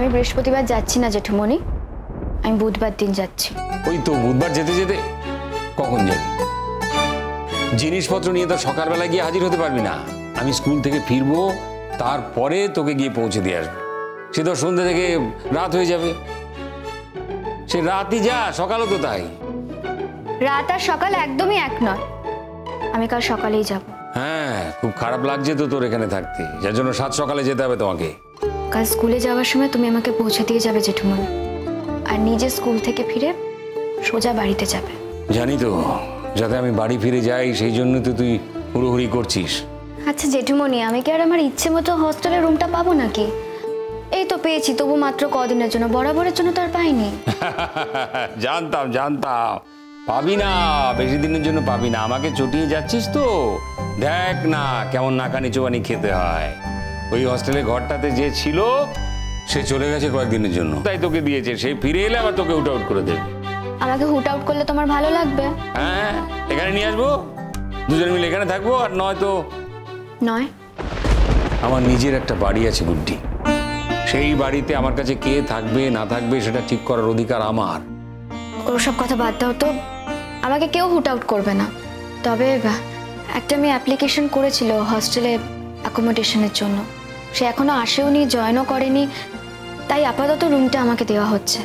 আমি বৃহস্পতিবার যাচ্ছি না জেঠুমনি, আমি বুধবার দিন যাচ্ছি। ওই তো বুধবার যেতে যেতে কখন যাবি? জিনিসপত্র নিয়ে তো সকালবেলা গিয়ে হাজির হতে পারবি না। আমি স্কুল থেকে ফিরবো, তারপরে তোকে গিয়ে পৌঁছে দিয়ে আসবো। সে তো সন্ধ্যে থেকে রাত হয়ে যাবে। সে রাতই যা, সকালও তো তাই। রাত আর সকাল একদমই এক নয়, আমি কাল সকালেই যাব। হ্যাঁ, খুব খারাপ লাগছে তো তোর এখানে থাকতে, যার জন্য 7 সকালে যেতে হবে তোমাকে। কাল স্কুলে যাওয়ার সময় তুমি আমাকে পৌঁছে দিয়ে যাবে জেঠুমনি, আর নিজে স্কুল থেকে ফিরে সোজা বাড়িতে যাবে। জানি তো, যাতে আমি বাড়ি ফিরে যাই সেই জন্য তো তুই হুড়োহুড়ি করছিস। আচ্ছা জেঠুমনি, আমি কি আর আমার ইচ্ছে মতো হস্টেলের রুমটা পাবো নাকি? এই তো পেয়েছি, তবু মাত্র কদিনের জন্য, বরাবরের জন্য তো আর পাইনি। জানতাম জানতাম, পাবি না, বেশি দিনের জন্য পাবি না। আমাকে চটিয়ে যাচ্ছিস তো, দেখ না কেমন নাকানি চোবানি খেতে হয়। ওই হস্টেলের ঘরটাতে যে ছিল সে চলে গেছে কয়েকদিনের জন্য, তাই তোকে দিয়েছে। সেই ফিরে এলে আবার তোকে হুট আউট করে দেবে। আমাকে হুট আউট করলে তোমার ভালো লাগবে? হ্যাঁ, এখানে নিয়ে আসবো, দুজন মিলে এখানে থাকবো। আর নয়তো নয়, আমার নিজের একটা বাড়ি আছে গুড্ডি, সেই বাড়িতে আমার কাছে কে থাকবে না থাকবে সেটা ঠিক করার অধিকার আমার। ওসব কথা বাদ দাও তো, আমাকে কেউ হুট আউট করবে না। তবে একটা মেয়ে অ্যাপ্লিকেশন করেছিল হস্টেলে অ্যাকোমোডেশনের জন্য, সে এখনো আসেওনি, জয়েনও করেনি, তাই আপাতত রুমটা আমাকে দেওয়া হচ্ছে।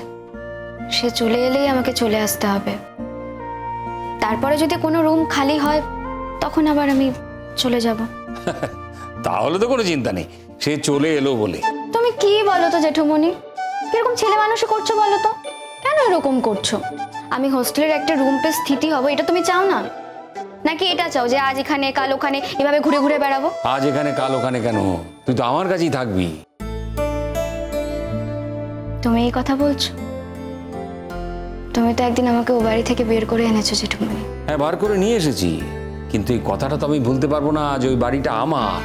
সে চলে এলেই আমাকে চলে আসতে হবে। তারপরে যদি কোনো রুম খালি হয় তখন আবার আমি চলে যাব। তাহলে তো কোনো চিন্তা নেই, সে চলে এলো বলে। তুমি কি বলো তো জেঠুমনি, কিরকম ছেলে মানুষই করছো বলো তো? কেন এরকম করছো? আমি হোস্টেলের একটা রুম পেয়ে স্থিতি হবো, এটা তুমি চাও না? নাকি এটা চাও যে আজ এখানে কাল ওখানে এভাবে ঘুরে ঘুরে বেড়াবো? আজ এখানে কাল ওখানে কেন, তুই তো আমার কাছেই থাকবি। তুমি এই কথা বলছো? তুমি তো একদিন আমাকে ও বাড়ি থেকে বের করে এনেছো জেঠুমনি। হ্যাঁ, বার করে নিয়ে এসেছি, কিন্তু এই কথাটা তো আমি ভুলতে পারবো না যে ওই বাড়িটা আমার।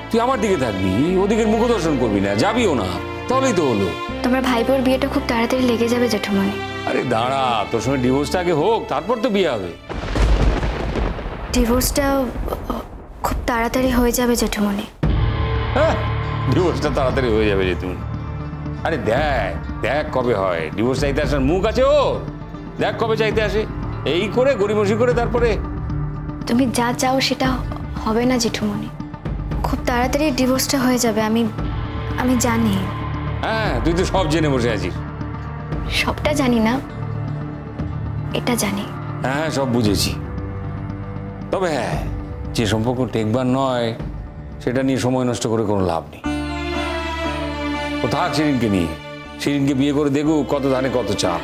তুই আমার দিকে থাকবি, ওদিকের মুখ দর্শন করবি না, যাবিও না, তাহলেই তো হলো। তোমার ভাইপোর বিয়েটা খুব তাড়াতাড়ি লেগে যাবে জেঠুমনি। আরে দাঁড়া, তোর সঙ্গে ডিভোর্সটা আগে হোক, তারপর তো বিয়ে হবে। ডিভোর্সটা খুব তাড়াতাড়ি হয়ে যাবে জেঠুমনি। হ্যাঁ, ডিভোর্সটা তাড়াতাড়ি হয়ে যাবে জেঠুমনি। আরে দেখ দেখ কবে হয়, ডিভোর্স চাইতে আসার মুখ আছে ও, দেখ কবে চাইতে আসে। এই করে গড়িমসি করে তারপরে। তুমি যা চাও সেটা হবে না জেঠুমনি, খুব তাড়াতাড়ি ডিভোর্সটা হয়ে যাবে, আমি জানি। হ্যাঁ, তুই তো সব জেনে বসে আছিস। সবটা জানি না, এটা জানি। হ্যাঁ, সব বুঝেছি। তবে হ্যাঁ, যে সম্পর্ক টেকবার নয় সেটা নিয়ে সময় নষ্ট করে কোনো লাভ নেই। ও থাক শিরিনকে নিয়ে, শিরিনকে বিয়ে করে দেখুক কত ধানে কত চাল।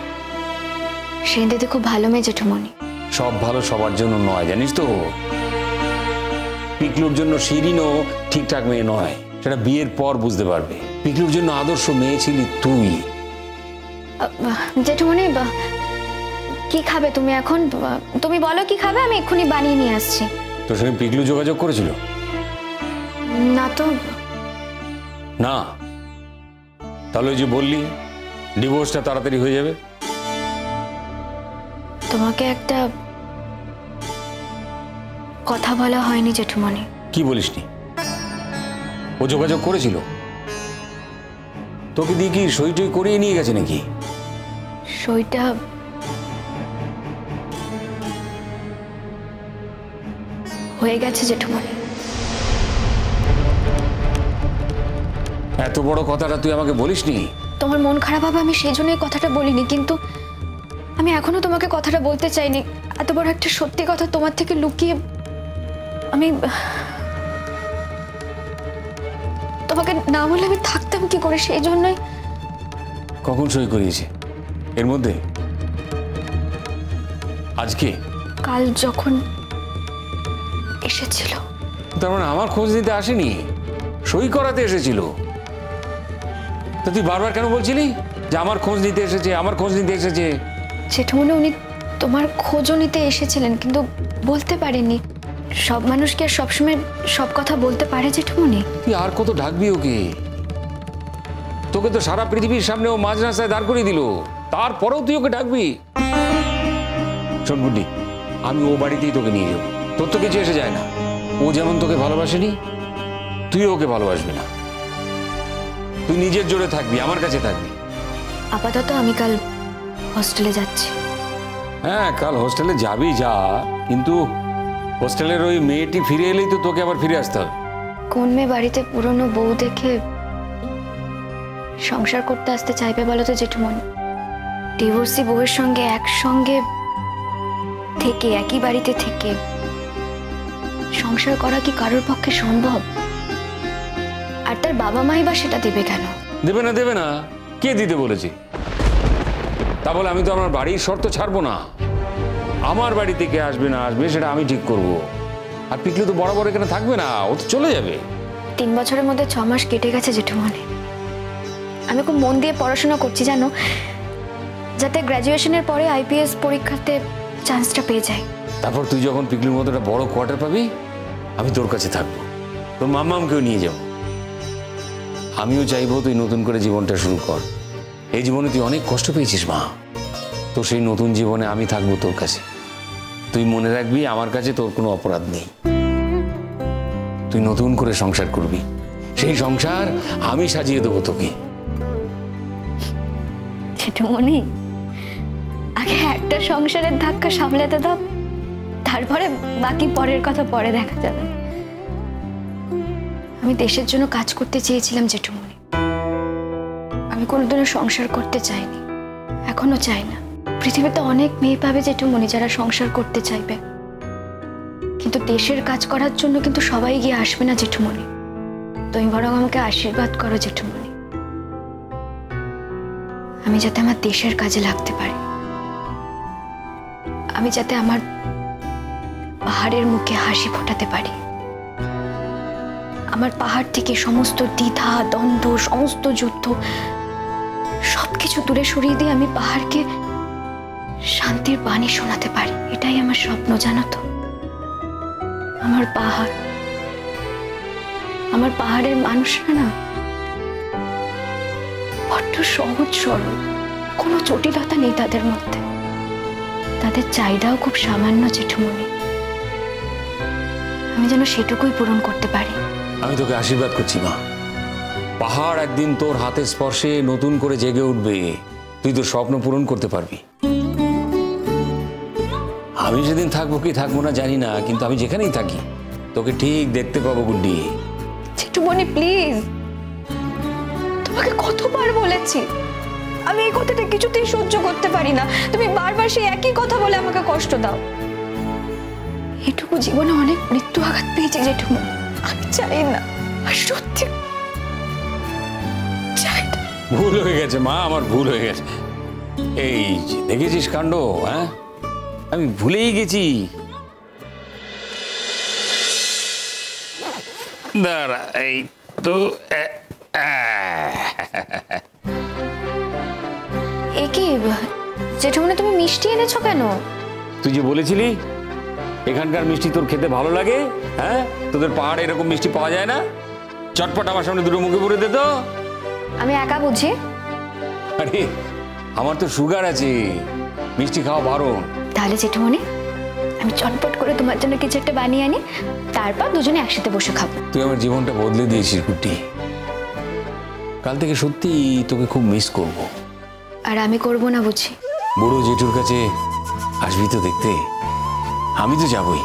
শিরিন দিদি খুব ভালো মেয়ে জেঠুমনি। সব ভালো সবার জন্য নয়, জানিস তো। পিকলুর জন্য শিরিনও ঠিকঠাক মেয়ে নয়, সেটা বিয়ের পর বুঝতে পারবে। পিকলুর জন্য আদর্শ মেয়ে ছিলি তুই। জেঠুমনি, কি খাবে তুমি এখন? তুমি বলো কি খাবে, আমি এক্ষুনি বানিয়ে নিয়ে আসছি। তোর সঙ্গে পিকলু যোগাযোগ করেছিল? না তো। না? তাহলে ওই যে বললি ডিভোর্সটা তাড়াতাড়ি হয়ে যাবে। তোমাকে একটা কথা বলা হয়নি জেঠুমনি। কি বলিসনি? ও যোগাযোগ করেছিল? তোকে দিয়ে কি সই টই করিয়ে নিয়ে গেছে নাকি? সইটা হয়ে গেছে জেঠুমনি। এত বড় কথাটা তুই আমাকে বলিসনি? তোমার মন খারাপ হবে আমি সেই জন্যই কথাটা বলিনি, কিন্তু আমি এখনো তোমাকে কথাটা বলতে চাইনি। এত বড় একটা সত্যি কথা তোমার থেকে লুকিয়ে আমি তোমাকে না বলে আমি থাকতাম কি করে, সেই জন্যই। কখন সই করিয়েছে? এর মধ্যে? আজকে? কাল যখন এসেছিল। তার মানে আমার খোঁজ নিতে আসেনি, সই করাতে এসেছিল। তো তুই বারবার কেন বলছিলি যে আমার খোঁজ নিতে এসেছে, আমার খোঁজ নিতে এসেছে? জেঠুমনি, উনি তোমার খোঁজও নিতে এসেছিলেন, কিন্তু বলতে পারেনি। সব মানুষকে আর সবসময় সব কথা বলতে পারে জেঠুমনি? তুই আর কত ডাকবি ওকে? তোকে তো সারা পৃথিবীর সামনে ও মাঝ রাস্তায় দাঁড় করিয়ে দিল, তারপরেও তুই ওকে ডাকবি? শোন গুড্ডি, আমি ও বাড়িতেই তোকে নিয়ে যাবো, তোর তো কিছু এসে যায় না। ও যেমন তোকে ভালোবাসেনি, তুই ওকে ভালোবাসবি না। তুই নিজের জোরে থাকবি, আমার কাছে থাকবি। আপাতত আমি কাল হস্টেলে যাচ্ছি। হ্যাঁ, কাল হোস্টেলে যাবি যা, কিন্তু হোস্টেলের ওই মেয়েটি ফিরে এলেই তো তোকে আবার ফিরে আসতে হবে। কোন মেয়ে বাড়িতে পুরনো বউ দেখে সংসার করতে আসতে চাইবে বলো তো জেঠুমনি? ডিভোর্সি বউয়ের সঙ্গে একসঙ্গে থেকে, একই বাড়িতে থেকে সংসার করা কি কারোর পক্ষে সম্ভব? আর তার বাবা মাই বা সেটা দেবে কেন? দেবে না, দেবে না, কে দিতে বলেছে? তা বলে আমি তো আমার বাড়ির শর্ত ছাড়বো না। আমার বাড়ি থেকে আসবে না আসবে সেটা আমি ঠিক করব। আর পিকলু তো বরাবর এখানে থাকবে না, ও তো চলে যাবে। 3 বছরের মধ্যে 6 মাস কেটে গেছে জেঠুমনি। আমি খুব মন দিয়ে পড়াশোনা করছি জানো, যাতে গ্র্যাজুয়েশনের পরে আইপিএস পরীক্ষাতে চান্সটা পেয়ে যায়। তারপর তুই যখন পিকলুর মতো একটা বড় কোয়ার্টার পাবি, আমি তোর কাছে থাকবো, তোর মাম্মামকেও নিয়ে যাবো। আমিও চাইবো তুই নতুন করে জীবনটা শুরু কর। এই জীবনে তুই অনেক কষ্ট পেয়েছিস মা, তো সেই নতুন জীবনে আমি থাকবো তোর কাছে। তুই মনে রাখবি, আমার কাছে তোর কোনো অপরাধ নেই। তুই নতুন করে সংসার করবি, সেই সংসার আমি সাজিয়ে দেবো তোকে। জেঠুমনি, আগে একটা সংসারের ধাক্কা সামলাতে দাও, তারপরে বাকি পরের কথা পরে দেখা যাবে। আমি দেশের জন্য কাজ করতে চেয়েছিলাম জেঠুমনি। আমি কোনোদিনও সংসার করতে চাইনি, এখনো চাই না। পৃথিবীতে অনেক মেয়ে পাবে জেঠুমনি যারা সংসার করতে চাইবে, কিন্তু দেশের কাজ করার জন্য কিন্তু সবাই গিয়ে আসবে না জেঠুমনি। তুমি বরং আমাকে আশীর্বাদ করো জেঠুমনি, আমি যাতে আমার দেশের কাজে লাগতে পারি। আমি যাতে আমার পাহাড়ের মুখে হাসি ফোটাতে পারি। আমার পাহাড় থেকে সমস্ত দ্বিধা, দ্বন্দ্ব, সমস্ত যুদ্ধ সবকিছু দূরে সরিয়ে দিয়ে আমি পাহাড়কে শান্তির বাণী শোনাতে পারি। এটাই আমার স্বপ্ন, জানো তো। আমার পাহাড়ের মানুষরা না বড্ড সহজ সরল, কোনো জটিলতা নেই তাদের মধ্যে। তাদের চাহিদাও খুব সামান্য জেঠুমনি। আমি যেন সেটুকুই পূরণ করতে পারি। আমি তোকে আশীর্বাদ করছি মা, পাহাড় একদিন তোর হাতের স্পর্শে নতুন করে জেগে উঠবে, তুই তোর স্বপ্ন পূরণ করতে পারবি। আমি সেদিন থাকবো কি থাকবো না জানি না, কিন্তু আমি যেখানেই থাকি তোকে ঠিক দেখতে পাবো গুড্ডি। জেঠুমনি প্লিজ, তোমাকে কতবার বলেছি আমি এই কথাটা কিছুতেই সহ্য করতে পারি না। তুমি বারবার সেই একই কথা বলে আমাকে কষ্ট দাও। এটুকু জীবনে অনেক মৃত্যু আঘাত পেয়েছি জেঠুমনি, আমি চাই না, আর সত্যি চাই না। ভুল হয়ে গেছে মা, আমার ভুল হয়ে গেছে। এই যে দেখেছিস কাণ্ড, হ্যাঁ আমি ভুলেই গেছি। দাঁড়া, এই তো এ কি জেঠুমনি, তুমি মিষ্টি এনেছো কেন? তুই যে বলেছিলি এখানকার মিষ্টি তোর খেতে ভালো লাগে, হ্যাঁ তোদের পাহাড়ে এরকম মিষ্টি পাওয়া যায় না, চটপট আমার সামনে দুটো মুখে পুরে দে তো। আমি একা বুঝি? আরে আমার তো সুগার আছে, মিষ্টি খাওয়া বারণ। তাহলে জেঠুমনি আমি চটপট করে তোমার জন্য কিছু একটা বানিয়ে আনি, তারপর দুজনে একসাথে বসে খাবো। তুই আমার জীবনটা বদলে দিয়েছিস কুটি, কাল থেকে সত্যি তোকে খুব মিস করব। আর আমি করবো না বুঝি? বুড়ো জেঠুর কাছে আসবি তো দেখতে? আমি তো যাবই।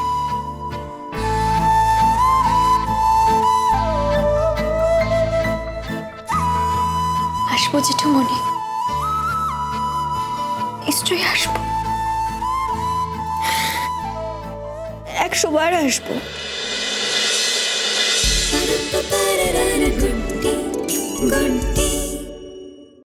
আসবো জেঠুমনি, নিশ্চয়ই আসবো, 100 বার আসবো। गुड्डी गुड्डी